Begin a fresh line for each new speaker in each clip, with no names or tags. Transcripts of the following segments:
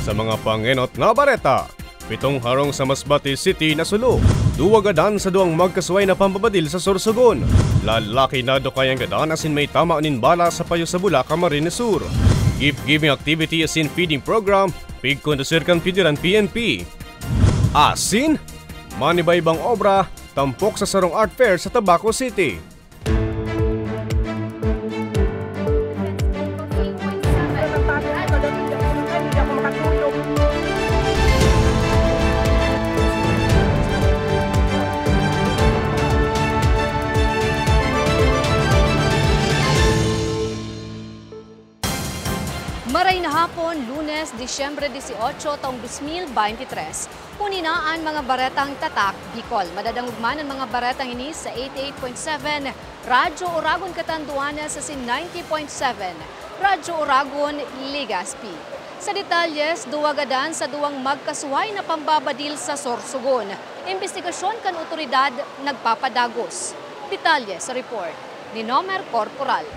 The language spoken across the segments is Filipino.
Sa mga pangenot nga bareta, 7 harong sa Masbate City nasulo. 2 gadan sa 2 magkasuway na pambabadil sa Sorsogon. Lalaki na dukayang gadan asin may tama nin bala sa payo sa Bula, Camarines Sur. Gift-giving activity asin feeding program, pigkondusir kan pidiran PNP. Asin, manibaybang obra, tampok sa sarong art fair sa Tabaco City.
Maray na hapon, Lunes, Disyembre 18, taong 2023. Huninaan mga baretang tatak, Bicol. Madadangugman ang mga baretang ini sa 88.7, Radyo Oragon Catanduanes sa 90.7, Radyo Oragon Legazpi. Sa detalles, 2 gadan sa 2 magkasuway na pambabadil sa Sorsogon. Investigasyon kan otoridad nagpapadagos. Detalye sa report ni Nomer Corporal.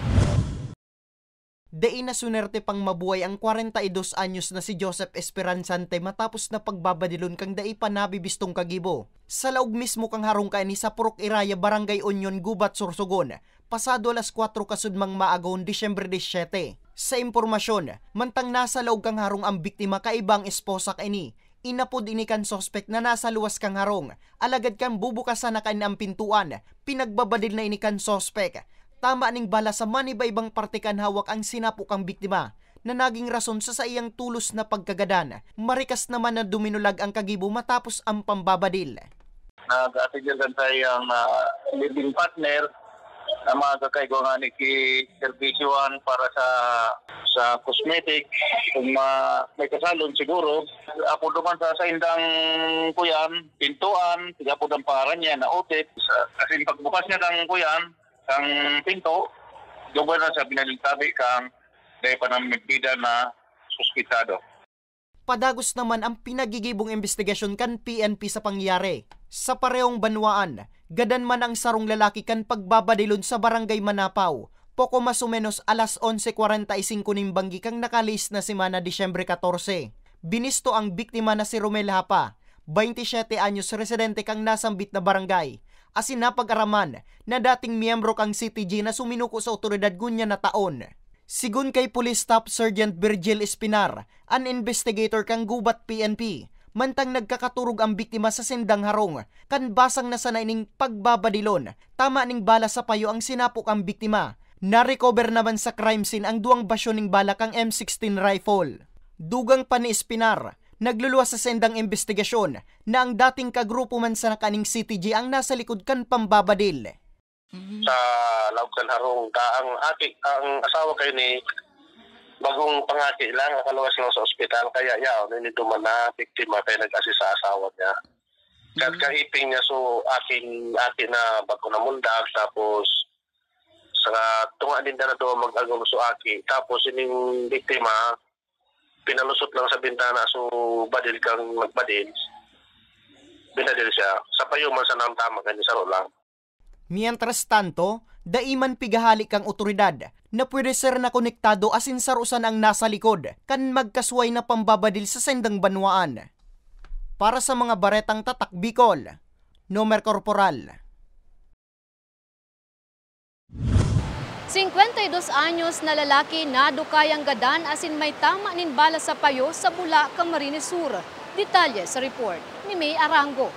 Dai na sunerte pang mabuhay ang 42 anyos na si Joseph Esperanzante matapos na pagbabadilon kang dai pa nabibistong kagibo. Sa laog mismo kang harong kaini sa Purok Iraya, Barangay Union, Gubat, Sorsogon, pasado alas 4 kasudmang maagaw Disyembre 17. Sa impormasyon, mantang nasa laog kang harong ang biktima kaibang esposa kaini. Inapod ini kan sospek na nasa luwas kang harong, alagad kang bubukasan na kain ang pintuan, pinagbabadil na ini kan sospek. Tama ning bala sa manibaybang partikan hawak ang sinapok ang biktima na naging rason sa iyang tulos na pagkagadan. Marikas naman na duminulag ang kagibo matapos ang pambabadil.
Nag-atigyan tayong living partner na mga kakaigo nga ni servisyoan para sa cosmetic. Kung may kasalon siguro, apo duman sa indang kuyan, pintuan, apo ng pangaran niya na otit. Kasi pagbukas niya ng kuyan, ang pinto, doon na sa binalitabi kang dahil pa namin nagpida na suspitado.
Padagos naman ang pinagigibong investigasyon kan PNP sa pangyari. Sa parehong banwaan, gadan man ang sarong lalaki kan pagbabadilon sa Barangay Manapaw. Poko mas o menos alas 11:45 ning banggi kang nakalis na semana Disyembre 14. Binisto ang biktima na si Romel Hapa, 27 anyos residente kang nasambit na barangay. Asin napag-araman na dating miyembro kang CTG na suminuko sa otoridad gunya na taon. Sigun kay Police Staff Sergeant Virgil Espinar, an investigator kang Gubat PNP, mantang nagkakaturog ang biktima sa sindang harong, kan basang na sanay ning pagbabadilon, tama ning bala sa payo ang sinapok ang biktima. Na-recover naman sa crime scene ang 2 basyo ning bala kang M16 rifle. Dugang pa ni Espinar, nagluluwas sa sendang investigasyon na ang dating kagrupo man sa nakaning CTG ang nasa likod kan pambabadil.
Sa Laucan Harong, ang asawa kayo ni bagong pangaki lang, nakalawas lang sa ospital, kaya nito man na biktima kaya nag-assist sa asawa niya. Kahiping niya so akin na bago na mundag, tapos sa tunga din na doon mag-agong so aki, tapos ining biktima pinalusot lang sa bintana, so badil kang magbadil. Binadil siya. Sa payuman sa namtama, ganyan sa lang.
Mientras tanto, daiman pigahali kang otoridad na pwede ser na konektado asin sarusan ang nasa likod kan magkasway na pambabadil sa sendang banwaan. Para sa mga baretang tatak Bicol, Nomer Corporal.
52 anyos na lalaki na dukayang gadan asin may tama nin bala sa payo sa Bula, Camarines Sur. Detalye sa report ni May Arango.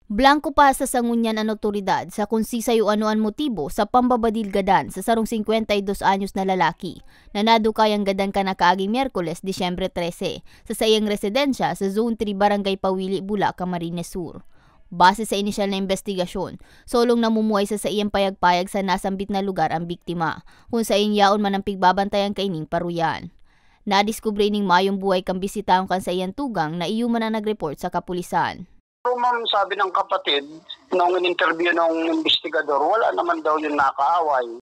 Blanco pa sa sangunyan ang otoridad sa kung sisayo ano ang motibo sa pambabadil gadan sa sarong 52 anyos na lalaki na nadukayang gadan ka na kaaging Miyerkules, Disyembre 13 sa sayang residensya sa Zone 3 Barangay Pawili, Bula, Camarines Sur. Base sa inisyal na investigasyon, solong namumuhay sa iyang payag-payag sa nasambit na lugar ang biktima, kung sa yaon man ang pigbabantayang kaining paruyan. Nadiskubre ining mayong buhay kang bisitaon kan sa iyang tugang na iyo man ang nag-report sa kapulisan.
Pero ma'am, sabi ng kapatid, nung in-interview ng investigador, wala naman daw yung nakaaway.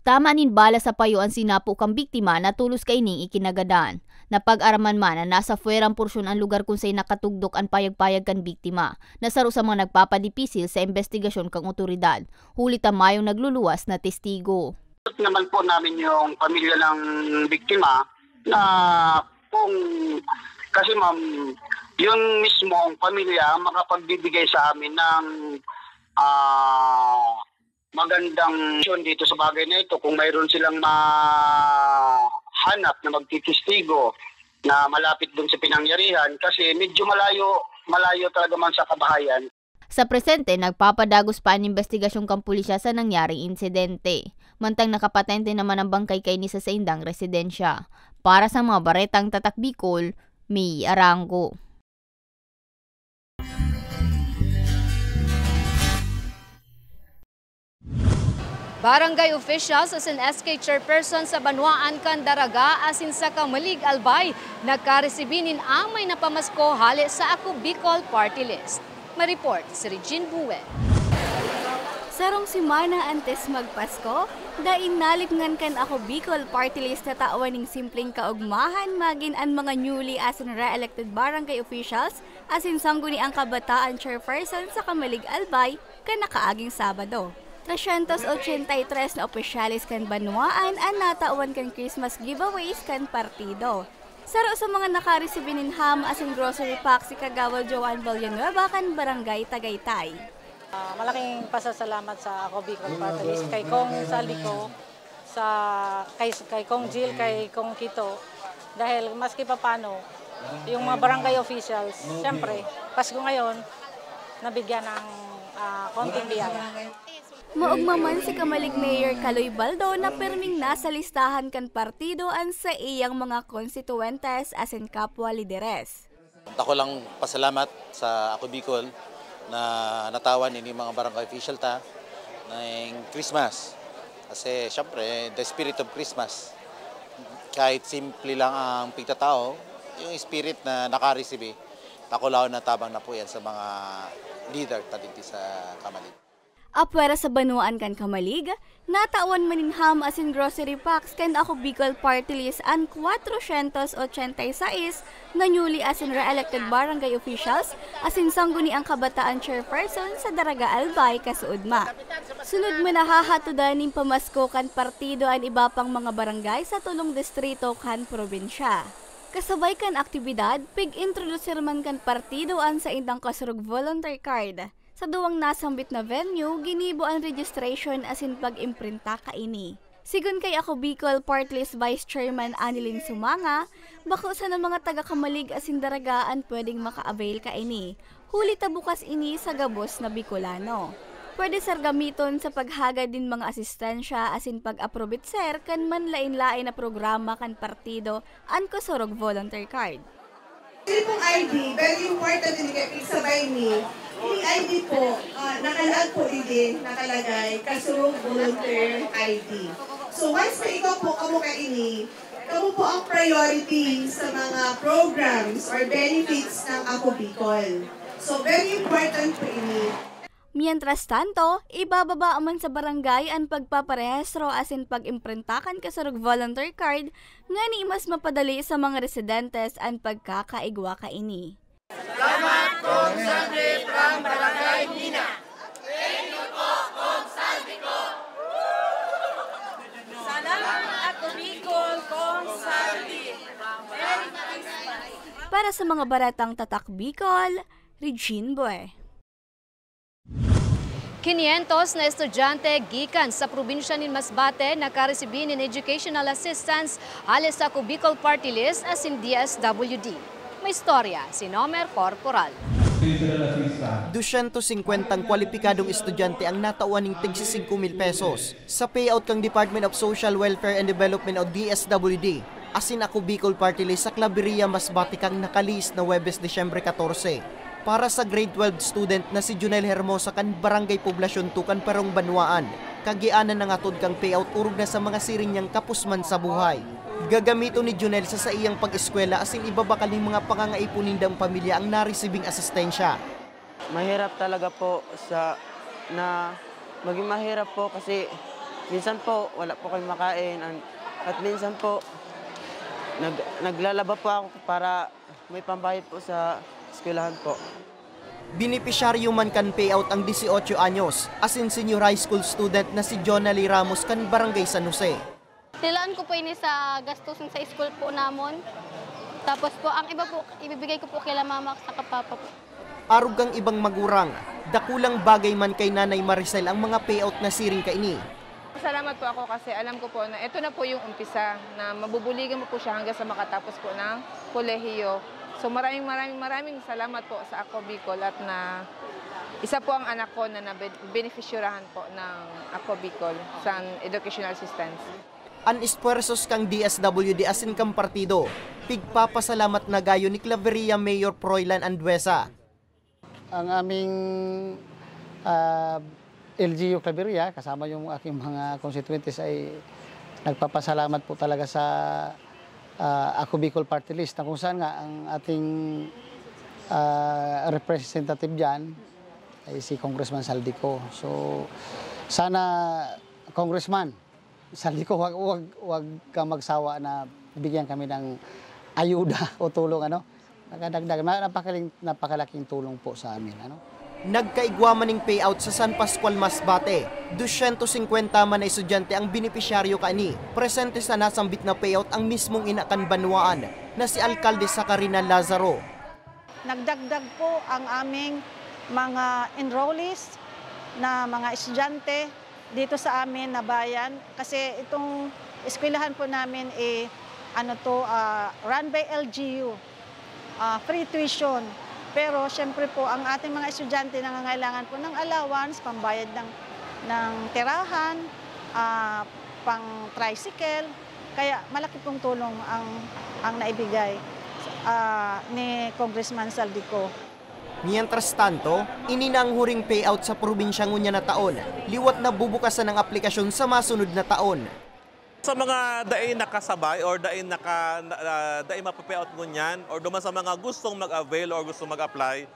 Tama nin bala sa payo ang sinapo kang biktima na tulos kaining ikinagadan. Napag-araman man na nasa fuerang porsyon ang lugar kung sa'y nakatugdok ang payag-payag kan biktima, na saro sa mga nagpapadipisil sa investigasyon kang otoridad, hulit ang mayong nagluluwas na testigo.
Naman po namin yung pamilya ng biktima na kasi ma'am, yung mismong pamilya makapagbibigay sa amin ng magandang yun dito sa bagay na ito. Kung mayroon silang mahanap na magtitistigo na malapit dun sa pinangyarihan, kasi medyo malayo talaga man sa kabahayan.
Sa presente, nagpapadagos pa ang investigasyong kampulisya sa nangyaring insidente. Mantang nakapatente naman ang bangkay kay Nisa sa indang residensya. Para sa mga baretang Tatak Bicol, May Arango.
Barangay officials as in SK chairperson sa Banwaan Candaraga asin sa Kamalig Albay nagkaresibinin amay na pamasko hali sa Ako Bicol Party List. Mareport si Regine Bue.
Sarong simana antes magpasko, dain nalipngan kan Ako Bicol Party List na taawaning simpleng kaugmahan magin ang mga newly as in re-elected barangay officials asin sangguni ang kabataan chairperson sa Kamalig Albay kan nakaaging Sabado. 383 na opisyalis kan Banwaan ang natawan kan Christmas giveaways kan partido. Saro sa mga nakaresibinin ham as in grocery pack si Kagawad Joan Villanueva kan Barangay Tagaytay.
Malaking pasasalamat sa Ako Bicol Party List kay Kong Saliko, kay Kong Jill, kay Kong Kito. Dahil maski pa paano, yung mga barangay officials, siyempre, Pasko ngayon, nabigyan ng konting biyaya.
Maugmaman si Kamalig Mayor Kaloy Baldo na perming nasa listahan kan partidoan sa iyang mga konstituentes as in kapwa lideres.
Ako lang pasalamat sa Ako Bicol na natawan ini mga barangay official ta ng Christmas. Kasi syempre, the spirit of Christmas. Kahit simple lang ang pigtatao, yung spirit na nakareceive, takulaw na tabang na po yan sa mga leader dito sa Kamalig.
Apwera sa Banwaan kan Kamalig, natawan maninham as in grocery packs kan Ako Bicol Party List ang 486 na newly as in re-elected barangay officials as in sangguni ang kabataan chairperson sa Daraga Albay kasuudma. Sunod mo nahahatudan ng pamasko kan partido ang iba pang mga barangay sa tulong distrito kan probinsya. Kasabay kan aktibidad, pig-introducer man kan partido an sa indang kasurug volunteer card. Sa duwang nasambit na venue, ginibo ang registration as in pag-imprinta kaini. Sigun kay Ako Bicol Party List Vice Chairman Anilin Sumanga, bako sa ng mga taga-Kamalig as in Daragaan pwedeng maka-avail kaini. Huli ta bukas ini sa gabos na Bicolano. Pwede sar gamiton sa paghagad din mga asistensya as in pag-aprobit sir kan manlain-lain na programa kan partido an kasurog volunteer card.
Yung pong ID, very important din kayo sabay ni. Yung ID po, nakalag po din, nakalagay, Kasurog Volunteer ID. So once na ikaw po, kamo kaini, kamo po ang priority sa mga programs or benefits ng Ako Bicol. So very important po ini.
Mientras tanto, ibababa man sa barangay ang pagpaparehistro as in pag-imprintakan kasurog volunteer card nga ni mas mapadali sa mga residentes ang pagkakaigwa kaini.
Salamat Kong Saldi from Barangay Nina. Thank you po Kong Saldi ko. Salamat Ako Bicol Kong Saldi.
Para sa mga baratang Tatak Bicol, Regine Bue.
500 na estudyante gikan sa probinsya ni Masbate nakaresibin ng educational assistance halis sa Ako Bicol Party List as in DSWD. May istorya si Nomer Corporal.
250 kwalipikadong estudyante ang natawan ng tig 5,000 pesos sa payout kang Department of Social Welfare and Development o DSWD asin Ako Bicol Party List sa Claveria Masbate kang nakalis na Huwebes Disyembre 14. Para sa grade 12 student na si Junel Hermosa kan Barangay Poblasyon 2 kan Perong Banwaan, kagianan ng atod kang payout urog na sa mga siring niyang kapusman sa buhay. Gagamito ni Junel sa iyang pag-eskwela asin ibabakal ng mga pangangaipunindang pamilya ang naresibing asistensya.
Mahirap talaga po maging mahirap po kasi minsan po wala po kayong makain at minsan po naglalaba po ako para may pambayad po sa eskwelahan po.
Binipisyaryo man kan payout ang 18 anyos asin senior high school student na si Jonali Ramos kan Barangay San Jose.
Tilaan ko po ini sa gastusin sa school po namon. Tapos po, ang iba po, ibibigay ko po kila mama at saka papa po.
Arog ang ibang magurang, dakulang bagay man kay Nanay Maricel ang mga payout na siring kaini.
Salamat po ako kasi alam ko po na ito na po yung umpisa na mabubuligan mo po siya hanggang sa makatapos po ng kolehiyo. So maraming salamat po sa Ako Bicol at na isa po ang anak ko na beneficyurahan po ng Ako Bicol sa educational assistance.
An espuersos kang DSWD asin kang partido, pigpapasalamat na gayo ni Claveria Mayor Froilan Anduesa.
Ang aming LGU Claveria, kasama yung aking mga constituents ay nagpapasalamat po talaga sa Ako Bicol Party List na kung saan nga ang ating representative dyan ay si Congressman Saldico. So sana Congressman Saldico, wag ka magsawa na bigyan kami ng ayuda o tulong Nakadagdag, napakalaking tulong po sa amin.
Nagkaigwa maning payout sa San Pascual Masbate. 250 man na estudyante ang benepisyaryo kani. Presente sa nasambit na payout ang mismong inakan Banwaan na si Alkalde Sacarina Lazaro.
Nagdagdag po ang aming mga enrollees na mga estudyante dito sa amin na bayan kasi itong eskwelahan po namin run by LGU. Free tuition. Pero syempre po, ang ating mga estudyante nangangailangan po ng allowance, pambayad ng tirahan, pang tricycle. Kaya malaki pong tulong ang naibigay ni Congressman Saldico.
Mientras tanto, ininang huring payout sa probinsyang Unya na taon, liwat na bubukasan ng aplikasyon sa masunod na taon.
Sa mga daing nakasabay or daing mapapayout ngunyan or duman sa mga gustong mag-avail or gustong mag-apply,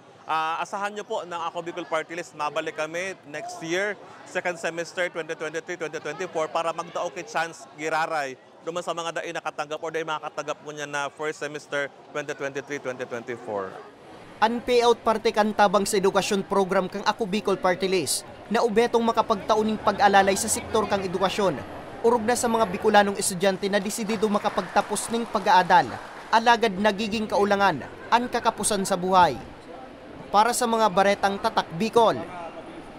asahan nyo po ng Ako Bicol Party List. Mabalik kami next year, second semester 2023-2024 para magdao kay chance giraray duman sa mga daing nakatanggap or daing makakatanggap ngunyan na first semester 2023-2024.
Ang payout parte kan tabang sa edukasyon program kang Ako Bicol Party List na ubetong makapagtauning pag-alalay sa sektor kang edukasyon. Urog na sa mga Bicolanong estudyante na desidido makapagtapos ng pag-aadal, alagad nagiging kaulangan ang kakapusan sa buhay. Para sa mga baretang tatak Bicol,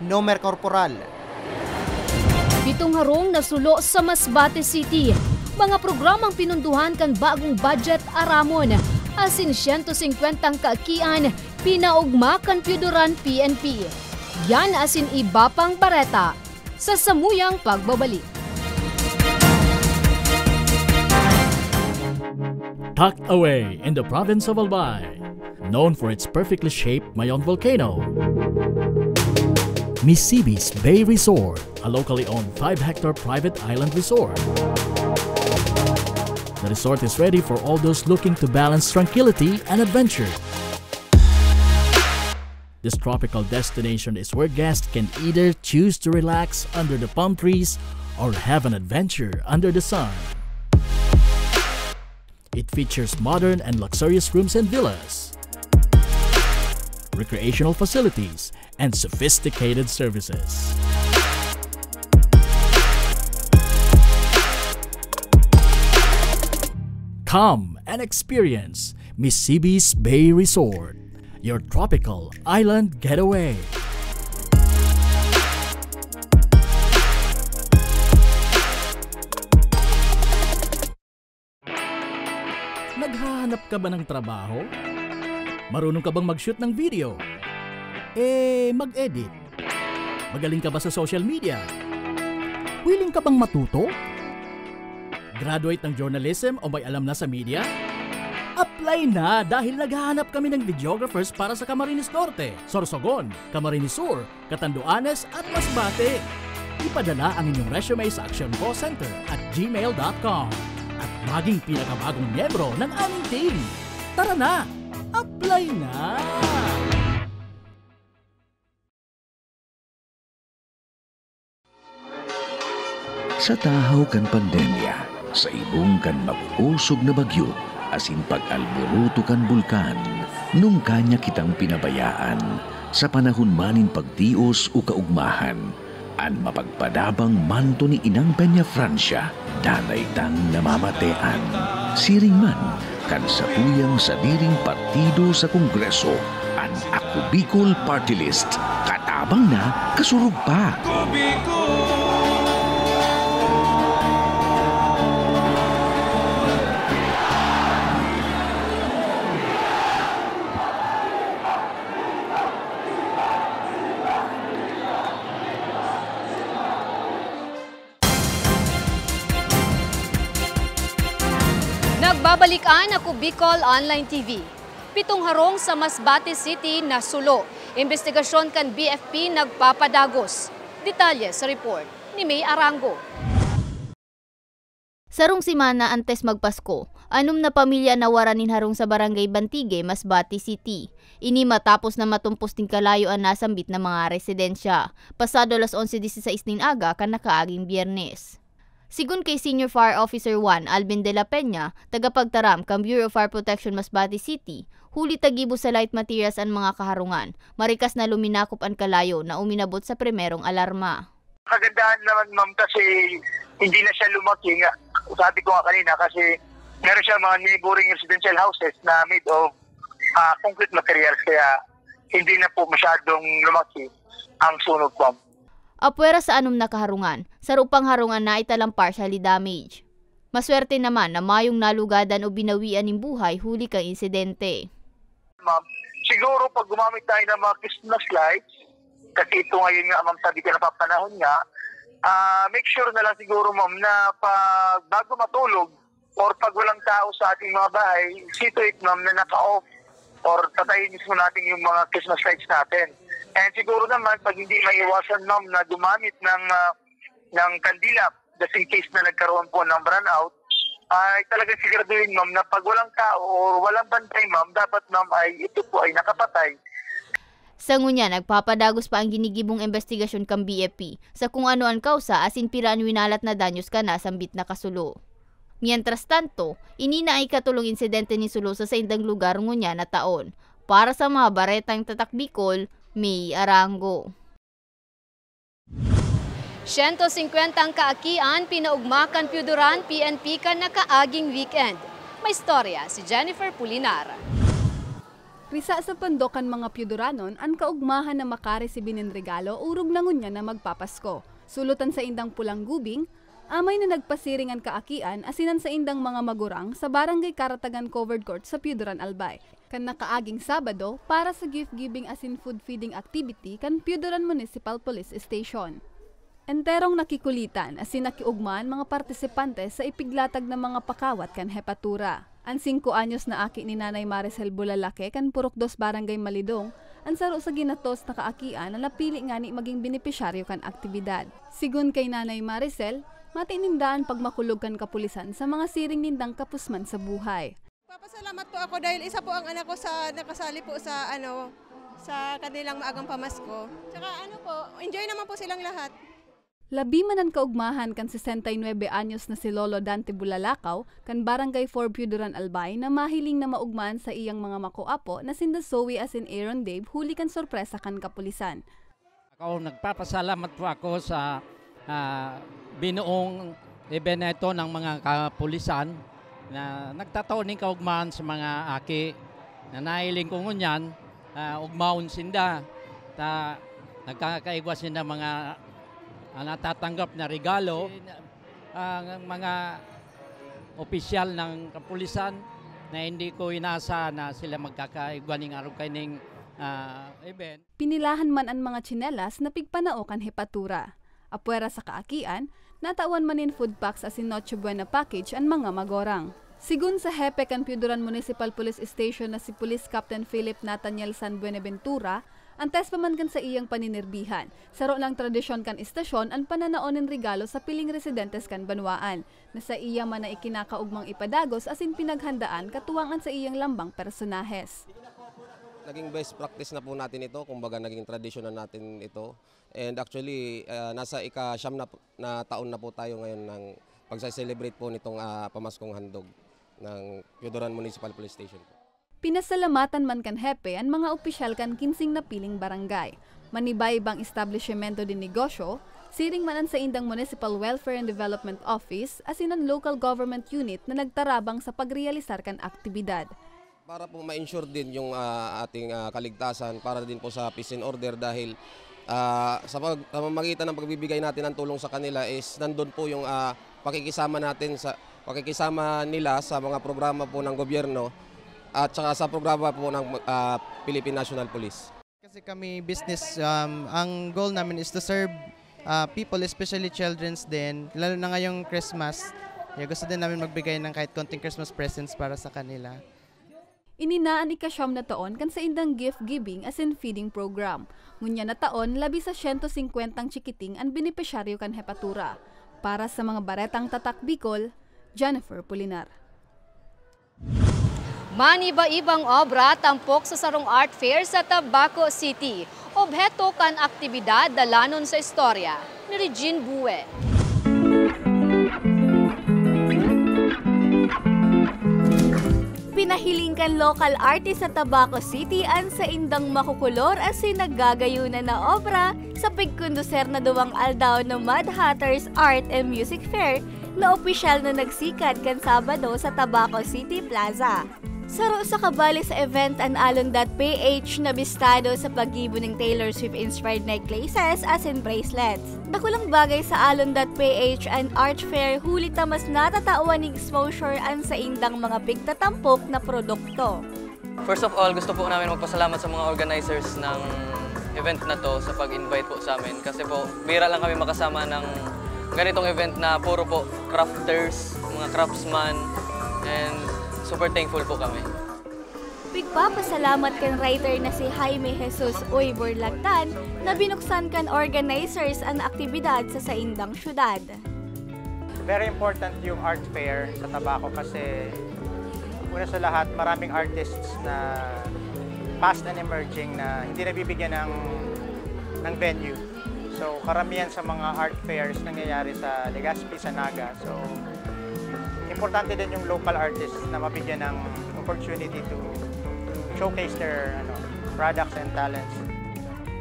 Nomer Corporal.
7 harong nasulo sa Masbate City. Mga programang pinunduhan kan bagong budget aramon. Asin 150 kaakian, pinaugma kan Pyudoran PNP. Yan asin iba pang bareta sa samuyang pagbabalik.
Tucked away in the province of Albay, known for its perfectly shaped Mayon volcano, Misibis Bay Resort, a locally owned 5-hectare private island resort. The resort is ready for all those looking to balance tranquility and adventure. This tropical destination is where guests can either choose to relax under the palm trees or have an adventure under the sun. It features modern and luxurious rooms and villas, recreational facilities, and sophisticated services. Come and experience Misibis Bay Resort, your tropical island getaway. Naghahanap ka ba ng trabaho? Marunong ka bang mag-shoot ng video? Mag-edit? Magaling ka ba sa social media? Willing ka bang matuto? Graduate ng journalism o may alam na sa media? Apply na dahil naghahanap kami ng videographers para sa Camarines Norte, Sorsogon, Camarines Sur, Catanduanes at Masbate. Ipadala ang inyong resume sa actioncallcenter@gmail.com. At maging pinakabagong miyembro ng aming team. Tara na! Apply na!
Sa tahaw kan pandemya, sa ibong kan mag-usog na bagyo, asin pag-alboruto kan bulkan, nung kanya kitang pinabayaan, sa panahon manin pagtios o kaugmahan, an mapagpadabang manto ni Inang Peña Francia, danay tang namamatean. Siring man, kan sa tuyang sadiring partido sa Kongreso, ang Ako Bicol Party List. Katabang na, kasurug pa.
Nagbabalikan Ako Bicol Online TV. 7 harong sa Masbate City na sulo. Investigasyon kan BFP nagpapadagos. Detalye sa report ni May Arango.
Sarong simana antes magpasko, 6 na pamilya nawaranin harong sa Barangay Bantige, Masbate City. Ini matapos na matumpos ting kalayo ang nasambit na mga residensya. Pasado alas 11:16 nin aga kan nakaaging Biyernes. Sigun kay Senior Fire Officer 1 Alvin de la Peña, tagapagtaram kang Bureau of Fire Protection Masbate City, huli tagibo sa light materials ang mga kaharungan, marikas na luminakop ang kalayo na uminabot sa primerong alarma.
Kagandahan naman ma'am kasi hindi na siya lumaki nga. Sabi ko nga kanina kasi meron siya mga neighboring residential houses na made of concrete materials kaya hindi na po masyadong lumaki ang sunog ma'am.
Apwera sa 6 na kaharungan, sa rupang harungan na italang partially damage. Maswerte naman na mayong nalugadan o binawian ng buhay huli kang insidente.
Ma'am, siguro pag gumamit tayo ng mga Christmas lights, kasi ito ngayon nga ma'am sabi ka napapanahon nga, make sure na lang siguro ma'am na pag bago matulog or pag walang tao sa ating mga bahay, see to it ma'am na naka-off or tatayin mismo natin yung mga Christmas lights natin. And siguro naman, pag hindi maiwasan ma'am na gumamit ng kandila, just in case na nagkaroon po ng brownout, ay talagang siguraduhin ma'am na pag walang tao o walang bantay ma'am, dapat ma'am ay ito po ay nakapatay.
Sa ngunya, nagpapadagos pa ang ginigibong investigasyon kang BFP sa kung ano ang kausa asin piraan winalat na danyos ka na sambit na kasulo. Mientras tanto, inina ay katulong insidente ni sulo sa indang lugar ngunya na taon. Para sa mga baretang tatak Bicol, May Arango.
150 ang kaakian, pinaugmakan Pyuduran PNP kan nakaaging weekend. May storya si Jennifer Pulinar.
Risa sa pandokan mga Pyuduranon, ang kaugmahan na makaresibin ng regalo urog na ngunya na magpapasko. Sulutan sa indang pulang gubing, amay na nagpasiring ang kaakian asinan sa indang mga magurang sa Barangay Karatagan Covered Court sa Pyuduran Albay. Kan nakaaging Sabado para sa gift-giving asin food feeding activity kan Pyuduran Municipal Police Station. Enterong nakikulitan asin nakiugman mga partisipante sa ipiglatag ng mga pakawat kan hepatura. Ang 5 anyos na aki ni Nanay Maricel Bulalake kan Purok 2 Barangay Malidong, ang saro sa ginatos na kaakian na napili nga ni maging benepisyaryo kan aktibidad. Sigun kay Nanay Maricel, matinindaan pagmakulog kan kapulisan sa mga siring nindang kapusman sa buhay.
Papasalamat po ako dahil isa po ang anak ko sa nakasali po sa sa kanilang maagang pamasko. Tsaka enjoy naman po silang lahat.
Labi man ang kaugmahan kan 69 anyos na si Lolo Dante Bulalakaw kan Barangay 4 Pyuduran Albay na mahiling na maugman sa iyang mga makuapo na sinda Zoe asin Aaron Dave huli kan sorpresa kan kapulisan.
Ako nagpapasalamat po ako sa binuong event ito ng mga kapulisan na nagtataon ng kaugmahan sa mga aki na nahiling ko ngunyan, ugmaon sinda, nagkakaigwa sinda mga natatanggap na regalo, ang mga opisyal ng kapulisan na hindi ko inasa na sila magkakaigwa ng araw kaining event.
Pinilahan man ang mga tsinelas na pigpanaokan hepatura. Apwera sa kaakian, natawan manin food packs asin Noche Buena package ang mga magorang. Sigun sa hepe kan Pyuduran Municipal Police Station na si Police Captain Philip Nathaniel San Buenaventura, antes pa man kan sa iyang paninirbihan. Saro lang tradisyon kan istasyon ang pananaonin regalo sa piling residentes kan banwaan, na sa iya man na ikinakaugmang ipadagos asin pinaghandaan katuwangan sa iyang lambang personahes.
Naging best practice na po natin ito, kumbaga naging tradisyon na natin ito. And actually, nasa ika-siyam na taon na po tayo ngayon ng pagsa-celebrate po nitong pamaskong handog ng Pyuduran Municipal Police Station.
Pinasalamatan man kan hepe ang mga opisyal kan 15 na piling barangay. Manibay ibang establishmento din negosyo, Siring manan sa Indang Municipal Welfare and Development Office asinan local government unit na nagtarabang sa pagrealisar kan aktibidad.
Para po ma-ensure din yung ating kaligtasan, para din po sa peace and order dahil sa pamamagitan ng pagbibigay natin ng tulong sa kanila is nandun po yung pakikisama nila sa mga programa po ng gobyerno at saka sa programa po ng Philippine National Police.
Kasi kami business, ang goal namin is to serve people, especially children's din, lalo na ngayong Christmas. Gusto din namin magbigay ng kahit konting Christmas presents para sa kanila.
Ininaan ika-9 na taon kan sa Indang gift giving as in feeding program. Ngunya na taon, labi sa 150 chikiting ang benepisyaryo kan hepatura. Para sa mga baretang tatak Bicol, Jennifer Pulinar.
Maniba-ibang obra tampok sa sarong art fair sa Tabaco City. Obheto kan aktibidad dalanon sa istorya ni Regine Bue.
Pinahiling kan local artist sa Tabaco City ang sa indang makukulor as nagagayunan na obra sa pagkunduser na duwang aldaw ng Mad Hatters Art and Music Fair na opisyal na nagsikat kan Sabado sa Tabaco City Plaza. Saro sa kabali sa event ang alon.ph na bistado sa paggibo ng Taylor Swift-inspired necklaces as in bracelets. Dakulang bagay sa alon.ph ang art fair huli mas natatawan ng exposure ang sa indang mga bigtatampok na produkto.
First of all, gusto po namin magpasalamat sa mga organizers ng event na to sa pag-invite po sa amin. Kasi po, bira lang kami makasama ng ganitong event na puro po crafters, mga craftsman, and super thankful po kami.
Pigpapasalamat kan writer na si Jaime Jesus Uy Burlagtan na binuksan kan organizers ang aktibidad sa saindang syudad.
Very important yung art fair sa Tabaco kasi una sa lahat maraming artists na past and emerging na hindi nabibigyan ng venue. So karamihan sa mga art fairs nangyayari sa Legazpi, sa Naga. So importante din yung local artists na mabigyan ng opportunity to showcase their products and talents.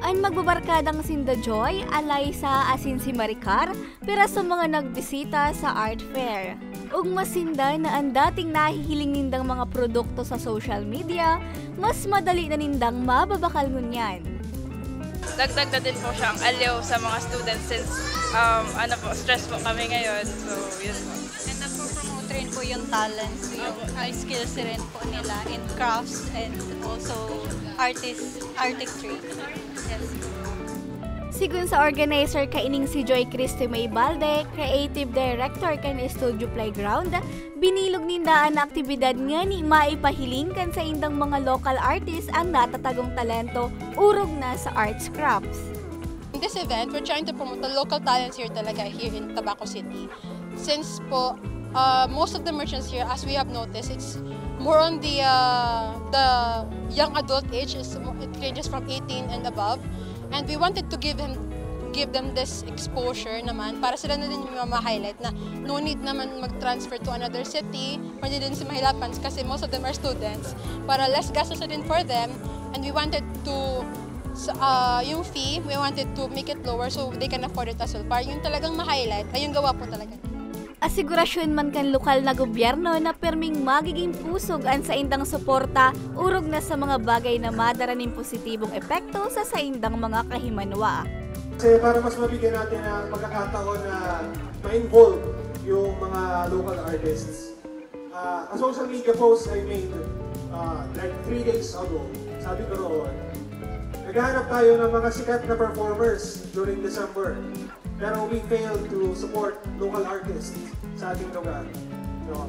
Ang magbabarkadang sinda Joy, Alaysa asin si Maricar, para sa mga nagbisita sa art fair. Ug masinda na ang dating nahihiling nindang mga produkto sa social media, mas madali na nindang mababakal ngunyan.
Dagdag na din po siyang aliw sa mga students since stress po kami ngayon. So, yun po.
And nagpo-promote rin po yung talents, yung skills rin po nila in crafts and also artistry. Yes.
Sigun sa organizer kaining si Joy Cristi May Balde, creative director kan Studio Playground, binilog ninda ang aktibidad nga ni maipahiling kan sa indang mga local artists ang natatagong talento urog na sa arts crafts.
In this event, we're trying to promote the local talents here talaga here in Tabaco City. Since po, most of the merchants here, as we have noticed, it's more on the young adult age. It ranges from 18 and above. And we wanted to give them this exposure naman para sila na din yung ma-highlight na no need naman mag-transfer to another city, hindi din si mahirapan kasi most of them are students. Para less gastos din for them, and we wanted to yung fee, we wanted to make it lower so they can afford it as well. Para yung talagang ma-highlight, ay yung gawa po talaga.
Asigurasyon man kan lokal na gobyerno na perming magiging pusog ang saindang suporta urog na sa mga bagay na madara ng positibong epekto sa saindang mga kahimanwa.
Kasi para mas mabigyan natin ang pagkakataon na ma-involve yung mga local artists. A social media post I made like 3 days ago, sabi ko roon, naghahanap tayo ng mga sikat na performers during December. Pero we failed to support local artists sa ating lugar. So,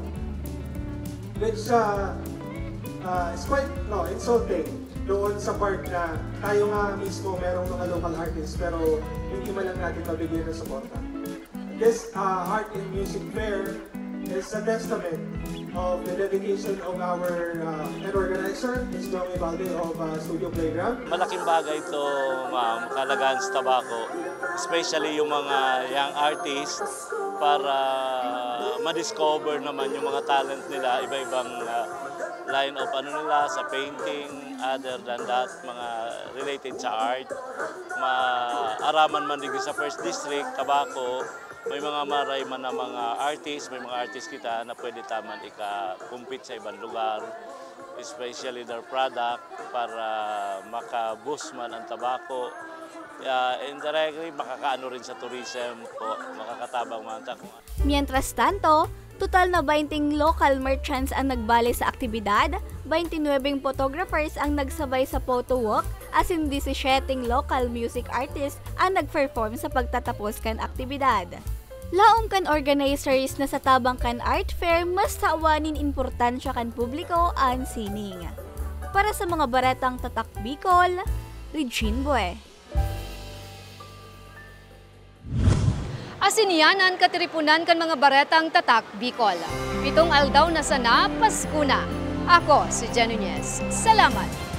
which is quite insulting doon sa part na tayo nga mismo merong mga local artists pero hindi man lang natin mabigyan ng suporta. This Art and Music Fair is a testament of the dedication of our head organizer, Ms. Nomi Balde of Studio Playground.
Malaking bagay ito, ma'am, Kalagahan sa Tabaco, especially yung mga young artists para ma-discover naman yung mga talent nila, iba-ibang line of nila sa painting, other than that, mga related sa art. Maaraman man din sa First District, Tabaco, may mga maray man na mga artist, may mga artist kita na pwede taman ika-compete sa ibang lugar, especially their product, para maka-boost man ang Tabaco. Indirectly, makakaano rin sa tourism po, makakatabang man.
Mientras tanto, total na 20 local merchants ang nagbali sa aktibidad, 29 photographers ang nagsabay sa photo walk, as in 17 local music artists ang nag-perform sa pagtatapos kan aktibidad. Laong kan organizers na sa tabang kan art fair, mas taawanin importansya kan publiko ang sining. Para sa mga baretang tatak Bicol, Regine Bue.
Asiniyanan katiripunan kan mga baretang tatak Bicol. 7 aldaw na sana, Pasko na. Ako si Jen Nunez. Salamat!